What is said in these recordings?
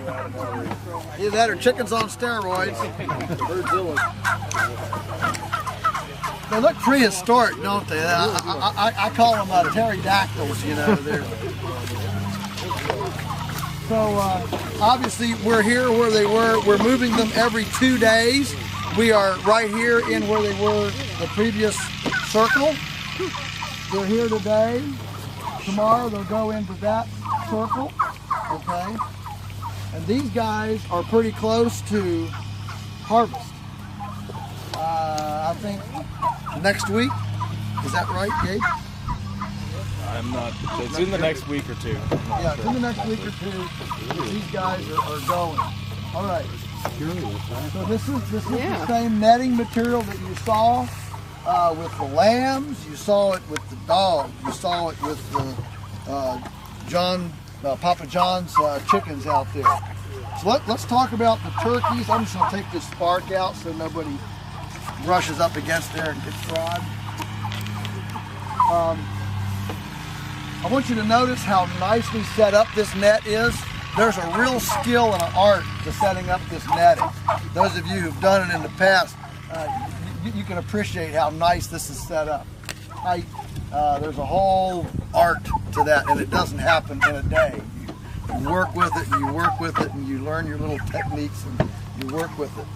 Either that or chickens on steroids. They look prehistoric, don't they? I call them pterodactyls, you know. So obviously we're here where they were. We're moving them every 2 days. We are right here in where they were the previous circle. They're here today. Tomorrow they'll go into that circle, okay? And these guys are pretty close to harvest. I think next week. Is that right, Gabe? I'm not. It's in the next week or two. Yeah, it's in the next week or two. These guys are going. All right. So this is the same netting material that you saw with the lambs. You saw it with the dogs. You saw it with the Papa John's chickens out there. So let's talk about the turkeys. I'm just going to take this spark out so nobody brushes up against there and gets fried. I want you to notice how nicely set up this net is. There's a real skill and an art to setting up this netting. Those of you who've done it in the past, you can appreciate how nice this is set up. There's a whole art to that, and it doesn't happen in a day. You work with it, and you work with it, and you learn your little techniques, and you work with it.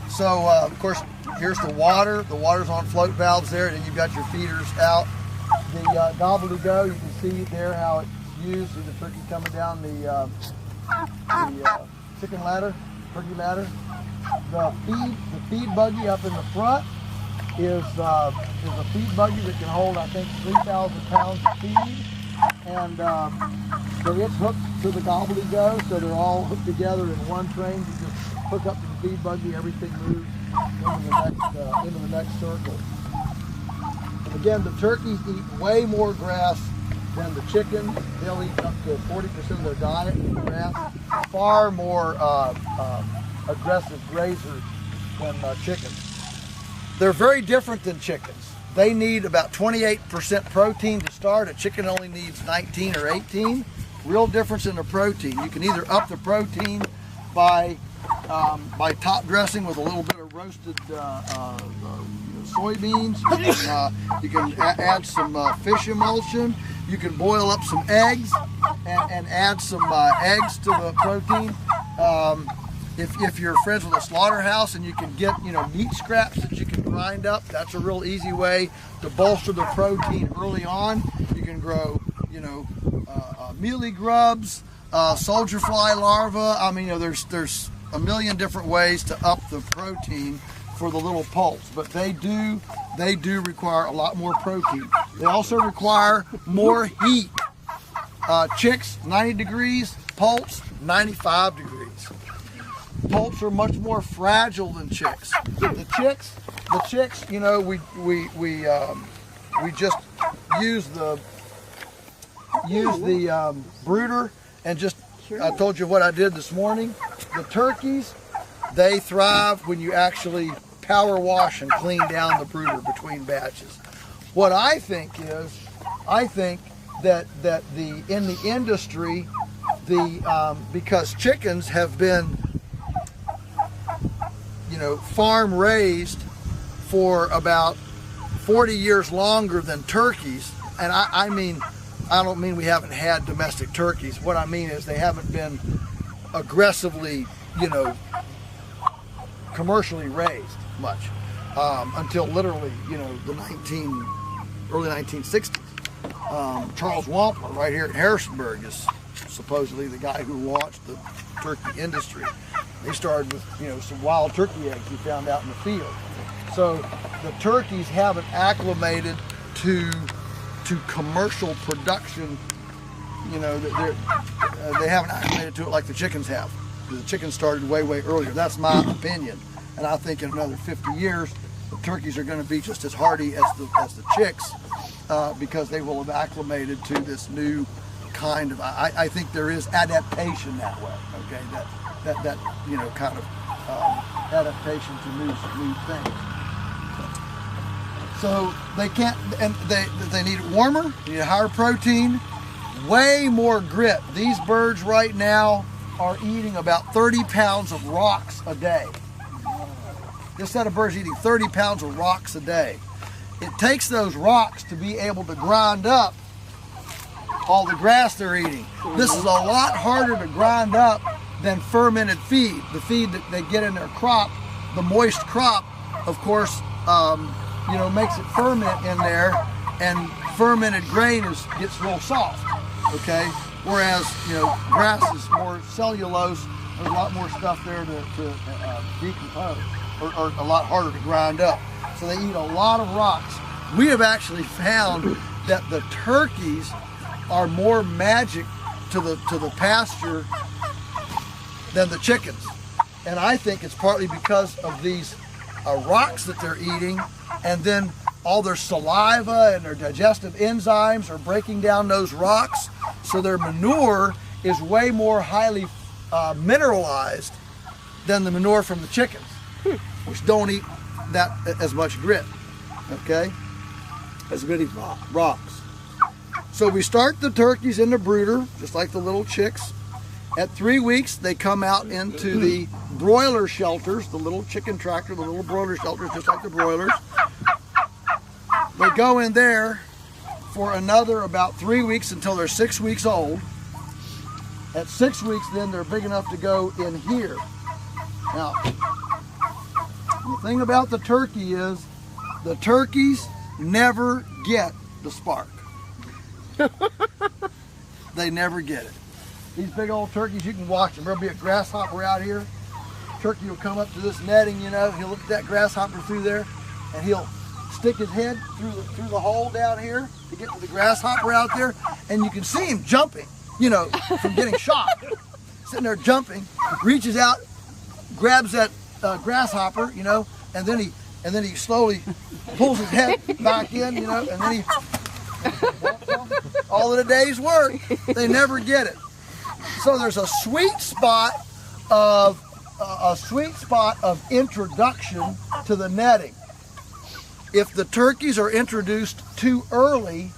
So, of course, here's the water. The water's on float valves there, and you've got your feeders out. The gobbledygook, you can see there how it's used. See the turkey coming down the chicken ladder, turkey ladder. The feed buggy up in the front is a feed buggy that can hold, I think, 3,000 pounds of feed. And so it's hooked to the gobbledygook, so they're all hooked together in one train. You just hook up to the feed buggy, everything moves into the next circle. And again, the turkeys eat way more grass than the chickens. They'll eat up to 40% of their diet in grass. Far more aggressive grazers than chickens. They're very different than chickens. They need about 28% protein to start. A chicken only needs 19 or 18. Real difference in the protein. You can either up the protein by top dressing with a little bit of roasted soybeans. You can add some fish emulsion. You can boil up some eggs and add some eggs to the protein. If you're friends with a slaughterhouse and you can get meat scraps that you can grind up, that's a real easy way to bolster the protein early on. You can grow mealy grubs, soldier fly larvae. I mean, there's a million different ways to up the protein for the little poults, but they do require a lot more protein. They also require more heat. Chicks 90 degrees, poults 95 degrees. Poults are much more fragile than chicks. The chicks, we just use the brooder and just. I told you what I did this morning. The turkeys, they thrive when you actually power wash and clean down the brooder between batches. What I think is, that in the industry, because chickens have been farm raised for about 40 years longer than turkeys, and I don't mean we haven't had domestic turkeys. What I mean is they haven't been aggressively, commercially raised much until literally, the early 1960s. Charles Wampler, right here in Harrisonburg, is supposedly the guy who launched the turkey industry. They started with, some wild turkey eggs he found out in the field. So the turkeys haven't acclimated to commercial production. They haven't acclimated to it like the chickens have. Because the chickens started way earlier. That's my opinion. And I think in another 50 years, the turkeys are going to be just as hardy as the chicks because they will have acclimated to this new kind of. I think there is adaptation that way. Okay, that kind of adaptation to new things. So they can't, and they need it warmer. They need higher protein, way more grit. These birds right now are eating about 30 pounds of rocks a day. This set of birds eating 30 pounds of rocks a day. It takes those rocks to be able to grind up all the grass they're eating. This is a lot harder to grind up than fermented feed. The feed that they get in their crop, the moist crop, of course, makes it ferment in there, and fermented grain gets real soft, okay? Whereas, grass is more cellulose, there's a lot more stuff there to decompose, or a lot harder to grind up. So they eat a lot of rocks. We have actually found that the turkeys are more magic to the pasture than the chickens. And I think it's partly because of these rocks that they're eating, and then all their saliva and their digestive enzymes are breaking down those rocks, so their manure is way more highly mineralized than the manure from the chickens, which don't eat that as much grit, okay, as many rocks. So we start the turkeys in the brooder, just like the little chicks. At 3 weeks, they come out into the broiler shelters, the little chicken tractor, the little broiler shelters, just like the broilers. They go in there for another about 3 weeks until they're 6 weeks old. At 6 weeks, then they're big enough to go in here. Now, the thing about the turkey is the turkeys never get the spark. They never get it. These big old turkeys, you can watch them. There'll be a grasshopper out here. Turkey will come up to this netting, he'll look at that grasshopper through there, and he'll stick his head through the hole down here to get to the grasshopper out there, and you can see him jumping, from getting shot. Sitting there jumping, reaches out, grabs that grasshopper, and then he slowly pulls his head back in, and then he all of the day's work. They never get it. So there's a sweet spot of introduction to the netting. If the turkeys are introduced too early,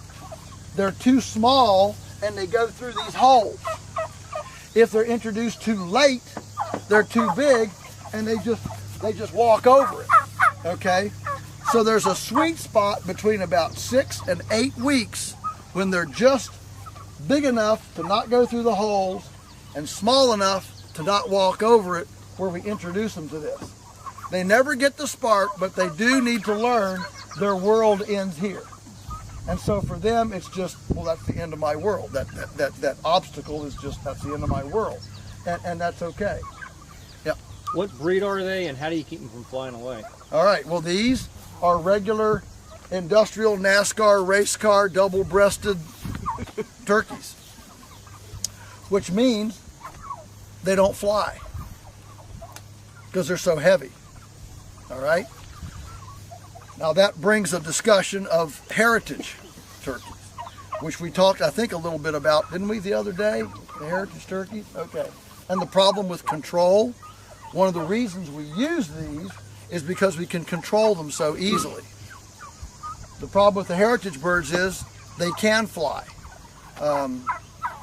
they're too small and they go through these holes. If they're introduced too late, they're too big and they just walk over it. Okay? So there's a sweet spot between about 6 and 8 weeks when they're just big enough to not go through the holes and small enough to not walk over it, where we introduce them to this. They never get the spark, but they do need to learn their world ends here. And so for them, it's just, well, that's the end of my world. That obstacle is just, that's the end of my world. And that's okay. Yep. What breed are they, and how do you keep them from flying away? All right, well, these are regular industrial NASCAR race car double-breasted turkeys, which means they don't fly because they're so heavy. All right. Now that brings a discussion of heritage turkeys, which we talked, I think, a little bit about, didn't we, the other day? The heritage turkeys. Okay. And the problem with control. One of the reasons we use these is because we can control them so easily. The problem with the heritage birds is they can fly.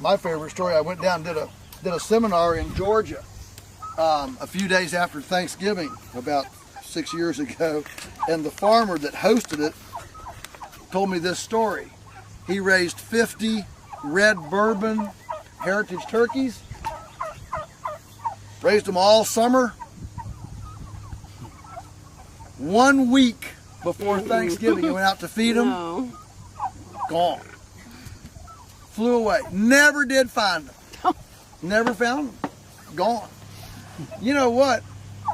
My favorite story, I went down and did a seminar in Georgia a few days after Thanksgiving about 6 years ago, and the farmer that hosted it told me this story. He raised 50 red bourbon heritage turkeys, raised them all summer. 1 week before Thanksgiving, he went out to feed them. No. Gone. Flew away. Never did find them. Never found them. Gone. You know what?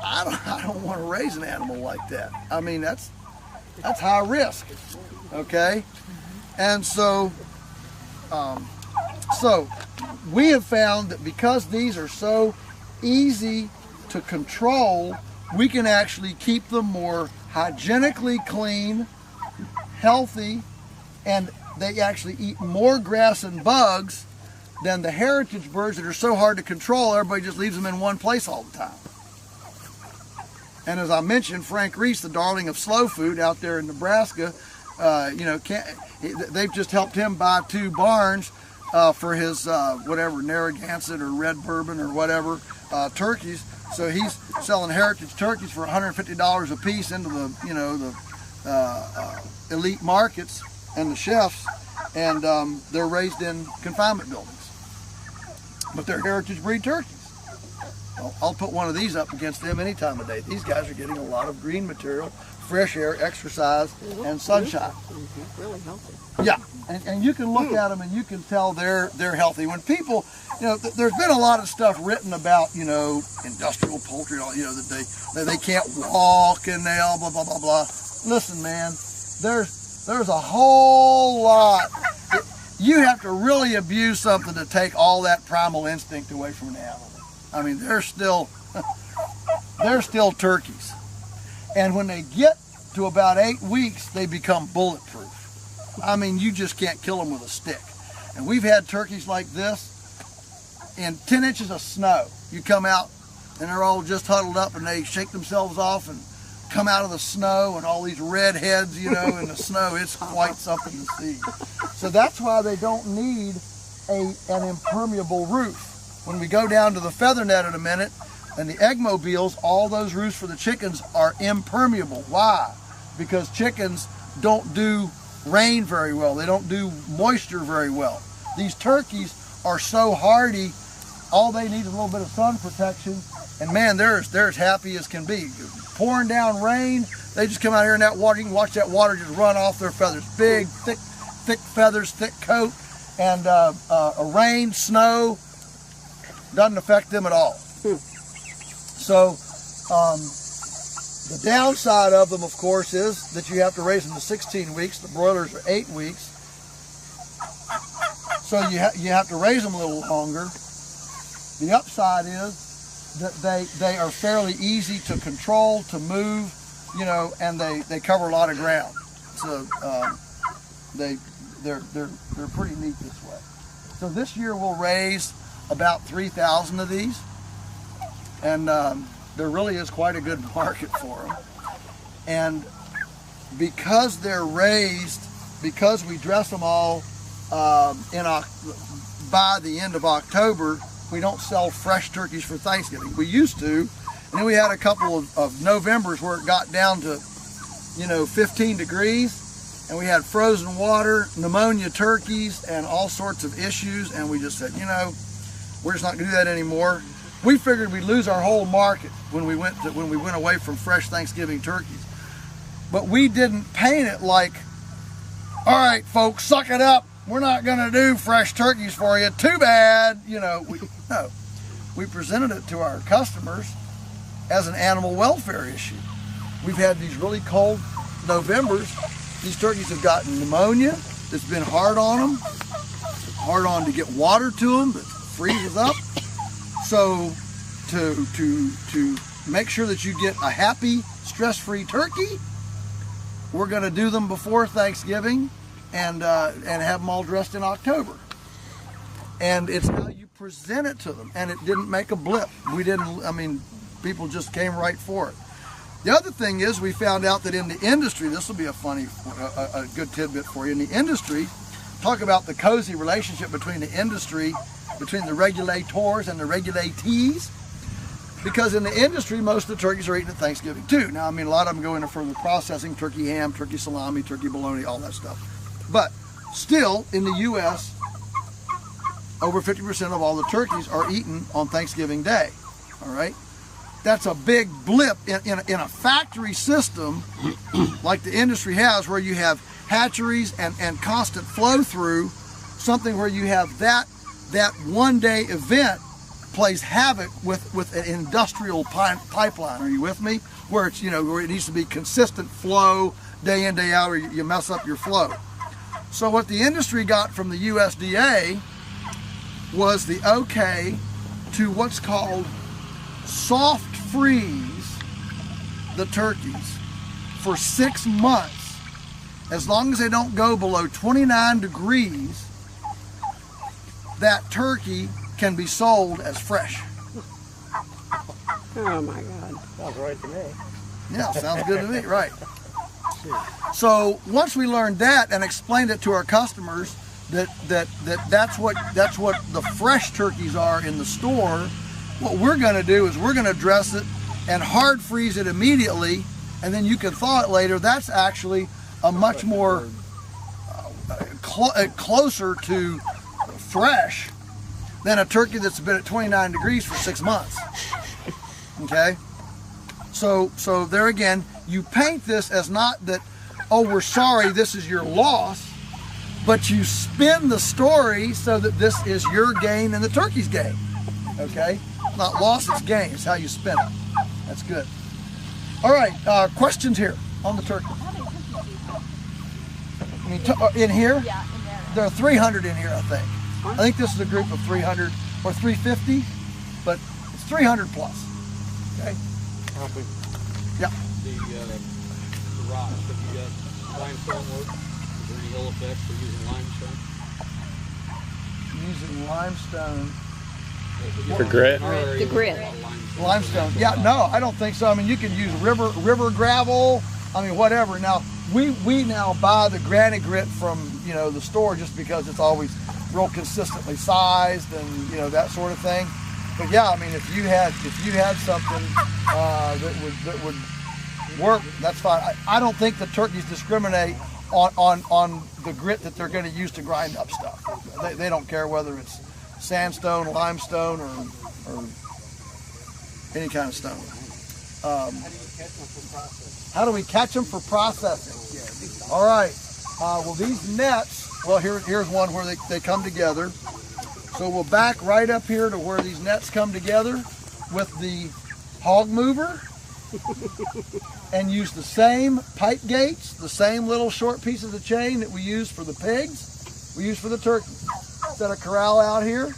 I don't want to raise an animal like that. I mean, that's high risk. Okay? And so we have found that because these are so easy to control, we can actually keep them more hygienically clean, healthy, and they actually eat more grass and bugs than the heritage birds that are so hard to control. Everybody just leaves them in one place all the time. And as I mentioned, Frank Reese, the darling of slow food out there in Nebraska, they've just helped him buy 2 barns for his whatever, Narragansett or red bourbon or whatever turkeys. So he's selling heritage turkeys for $150 a piece into the, you know, the elite markets and the chefs, and they're raised in confinement buildings, but they're heritage breed turkeys. I'll put one of these up against them any time of day. These guys are getting a lot of green material, fresh air, exercise, and sunshine. Really healthy. Yeah, and you can look at them and you can tell they're healthy. When people, you know, there's been a lot of stuff written about, you know, industrial poultry, you know, that they can't walk and they all blah blah blah blah. Listen, man, there's a whole lot. You have to really abuse something to take all that primal instinct away from an animal. I mean, they're still turkeys, and when they get to about 8 weeks, they become bulletproof. I mean, you just can't kill them with a stick. And we've had turkeys like this in 10 inches of snow. You come out and they're all just huddled up and they shake themselves off and come out of the snow, and all these red heads, you know, in the snow. It's quite something to see. So that's why they don't need an impermeable roof. When we go down to the feather net in a minute and the egg mobiles, all those roofs for the chickens are impermeable. Why? Because chickens don't do rain very well. They don't do moisture very well. These turkeys are so hardy, all they need is a little bit of sun protection, and man, they're as happy as can be. Pouring down rain, they just come out here in that water. You can watch that water just run off their feathers. Big, thick feathers, thick coat, and a rain, snow, doesn't affect them at all. So the downside of them, of course, is that you have to raise them to 16 weeks. The broilers are 8 weeks. So you have to raise them a little longer. The upside is that they are fairly easy to control, to move, you know, and they cover a lot of ground. So they're pretty neat this way. So this year we'll raise about 3,000 of these, and there really is quite a good market for them. And because they're raised, because we dress them all by the end of October, we don't sell fresh turkeys for Thanksgiving. We used to, and then we had a couple of Novembers where it got down to, you know, 15 degrees, and we had frozen water, pneumonia turkeys, and all sorts of issues, and we just said, you know, we're just not going to do that anymore. We figured we'd lose our whole market when we went away from fresh Thanksgiving turkeys. But we didn't paint it like, all right, folks, suck it up. We're not going to do fresh turkeys for you. Too bad. You know, no. We presented it to our customers as an animal welfare issue. We've had these really cold Novembers. These turkeys have gotten pneumonia. It's been hard on them. Hard on to get water to them. It freezes up. So to make sure that you get a happy, stress-free turkey, we're going to do them before Thanksgiving and have them all dressed in October. And it's how you present it to them. And it didn't make a blip. People just came right for it. The other thing is, we found out that in the industry, this will be a good tidbit for you. In the industry, talk about the cozy relationship between the industry, between the regulators and the regulatees. Because in the industry, most of the turkeys are eaten at Thanksgiving too. Now, I mean, a lot of them go into further processing, turkey ham, turkey salami, turkey bologna, all that stuff. But still, in the U.S., over 50% of all the turkeys are eaten on Thanksgiving Day, all right? That's a big blip in a factory system like the industry has, where you have hatcheries and constant flow through, something where you have that one-day event plays havoc with an industrial pipeline. Are you with me? Where it's, you know, where it needs to be consistent flow day in, day out, or you mess up your flow. So what the industry got from the USDA was the okay to what's called soft freeze the turkeys for 6 months. As long as they don't go below 29 degrees, that turkey can be sold as fresh. Oh my God. Sounds right to me. Yeah, sounds good to me, right. So once we learned that and explained it to our customers, that's what the fresh turkeys are in the store. What we're going to do is we're going to dress it and hard freeze it immediately, and then you can thaw it later. That's actually a much more closer to fresh than a turkey that's been at 29 degrees for 6 months. Okay, so there again, you paint this as not that, oh, we're sorry, this is your loss, but you spin the story so that this is your gain and the turkey's gain. Okay, not loss, it's gain. It's how you spin it. That's good. All right, questions here on the turkey. I mean, in here? Yeah, in there. There are 300 in here, I think. I think this is a group of 300 or 350, but it's 300 plus. Okay. Yeah. The rocks, have you got limestone work? Is there any ill effects for using limestone? Using limestone. For grit? The grit. Limestone. Yeah, no, I don't think so. I mean, you can use river gravel. I mean, whatever. Now we now buy the granite grit from the store just because it's always real consistently sized and that sort of thing. But yeah, I mean, if you had something that would work, that's fine. I don't think the turkeys discriminate on the grit that they're going to use to grind up stuff. They don't care whether it's sandstone, limestone, or any kind of stone. How do we catch them for processing? All right. Well, these nets. Well, here's one where they come together. So we'll back right up here to where these nets come together with the hog mover and use the same pipe gates, the same little short pieces of chain that we use for the pigs, we use for the turkeys. Set a corral out here.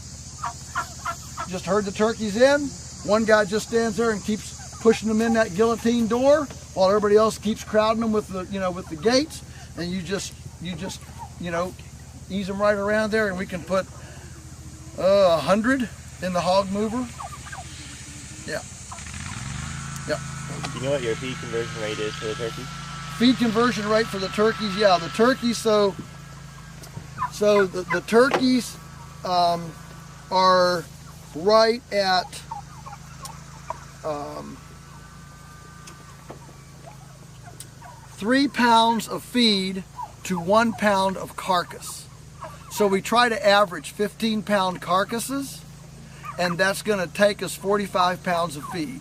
Just herd the turkeys in. One guy just stands there and keeps pushing them in that guillotine door while everybody else keeps crowding them with the with the gates, and you just ease them right around there, and we can put 100 in the hog mover. Yeah. Yeah. Do you know what your feed conversion rate is for the turkeys? Feed conversion rate for the turkeys, yeah. The turkeys, so the turkeys are right at 3 pounds of feed to 1 pound of carcass. So we try to average 15-pound carcasses, and that's going to take us 45 pounds of feed,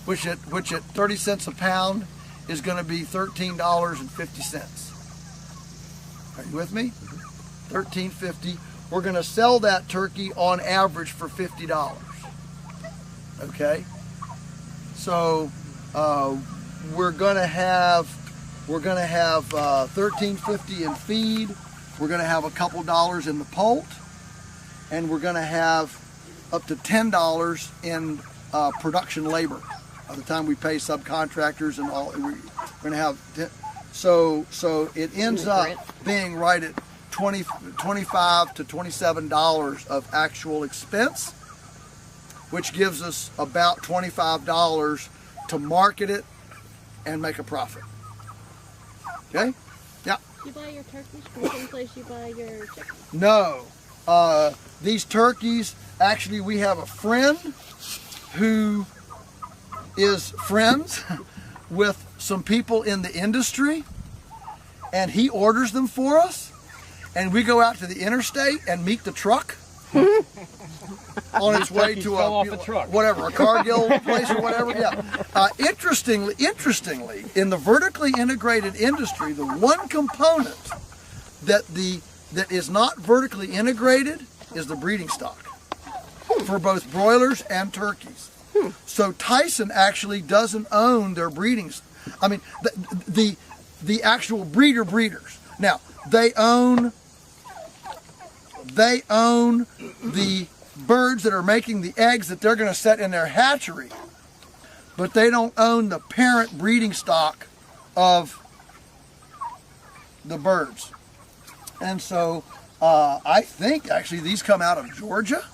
which at 30 cents a pound is going to be $13.50. Are you with me? $13.50. We're going to sell that turkey on average for $50. Okay. So we're going to have $13.50 in feed. We're going to have a couple dollars in the poult, and we're going to have up to $10 in production labor by the time we pay subcontractors and all. We're going to have so it ends up being right at $25 to $27 of actual expense, which gives us about $25 to market it and make a profit. Okay? Yeah. You buy your turkeys from the same place you buy your chickens? No. These turkeys, actually, we have a friend who is friends with some people in the industry, and he orders them for us, and we go out to the interstate and meet the truck on its way to a Cargill place or whatever. Yeah. Interestingly, in the vertically integrated industry, the one component that is not vertically integrated is the breeding stock for both broilers and turkeys. So Tyson actually doesn't own their breeding. I mean, the actual breeders. Now they own the birds that are making the eggs that they're going to set in their hatchery, but they don't own the parent breeding stock of the birds. And so I think actually these come out of Georgia,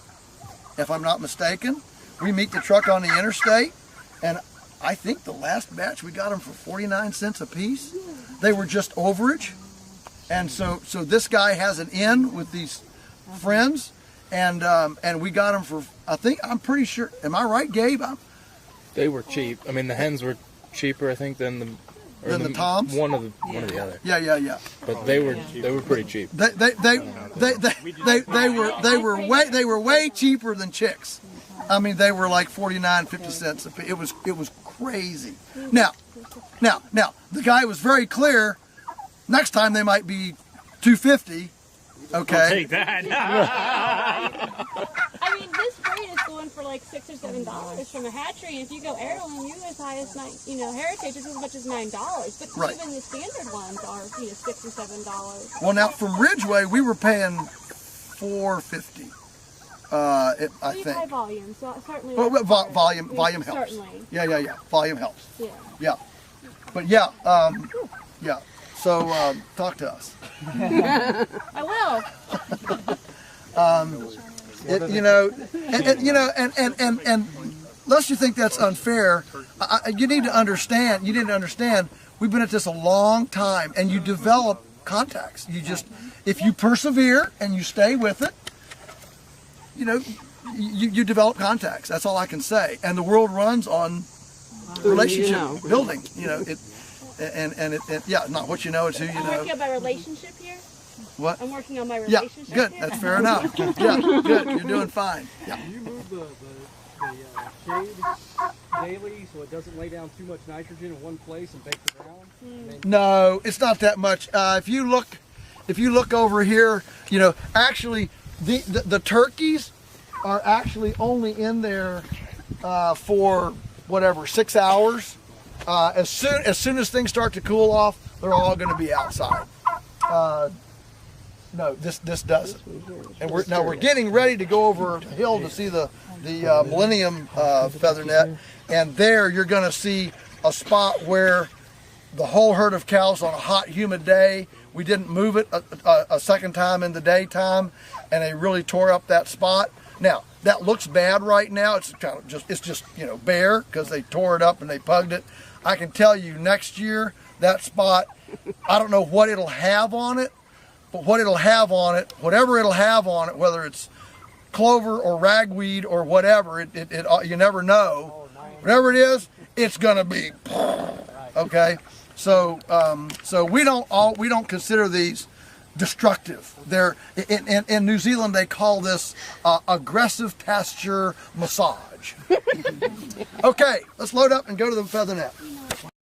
if I'm not mistaken. We meet the truck on the interstate, and I think the last batch we got them for 49 cents a piece. They were just overage, And so this guy has an in with these friends, and we got them for, I'm pretty sure, am I right, Gabe? They were cheap. I mean, the hens were cheaper, I think, than the toms. One of the other. Yeah. But they were pretty cheap. They were way cheaper than chicks. I mean, they were like 49, 50 cents a piece. It was crazy. Now, the guy was very clear. Next time they might be $2.50. Okay. I'll take that. I mean, this breed is going for like $6 or $7 from a hatchery. If you go heirloom, you go as high as heritage is as much as $9. But Right. even the standard ones are $6 or $7. Well, now from Ridgeway, we were paying $4.50. I You think. high volume, so certainly. Well, that's better. volume helps. Certainly. Yeah. Volume helps. Yeah. Yeah. But yeah. So talk to us. I will. And lest you think that's unfair, you need to understand. We've been at this a long time, and you develop contacts. If you persevere and you stay with it, you develop contacts. That's all I can say. And the world runs on relationship building. Not what you know, it's who you I'm know. working on my relationship here. What? I'm working on my Yeah, relationship good. here. That's fair enough. Yeah, good. You're doing fine. Yeah. Do you move the shade daily so it doesn't lay down too much nitrogen in one place and bake the ground? No, it's not that much. If you look over here, actually the turkeys are actually only in there for whatever 6 hours. As soon as things start to cool off, they're all going to be outside. No, this doesn't. And we're getting ready to go over a hill to see the Millennium feather net, and there you're going to see a spot where the whole herd of cows on a hot, humid day. We didn't move it a second time in the daytime, and they really tore up that spot. Now that looks bad right now. It's just bare because they tore it up and they pugged it. I can tell you next year that spot, I don't know what it'll have on it, but whatever it'll have on it, whether it's clover or ragweed or whatever, you never know. Whatever it is, it's gonna be okay. So we don't consider these destructive. They're in New Zealand they call this aggressive pasture massage. Okay, let's load up and go to the feather net.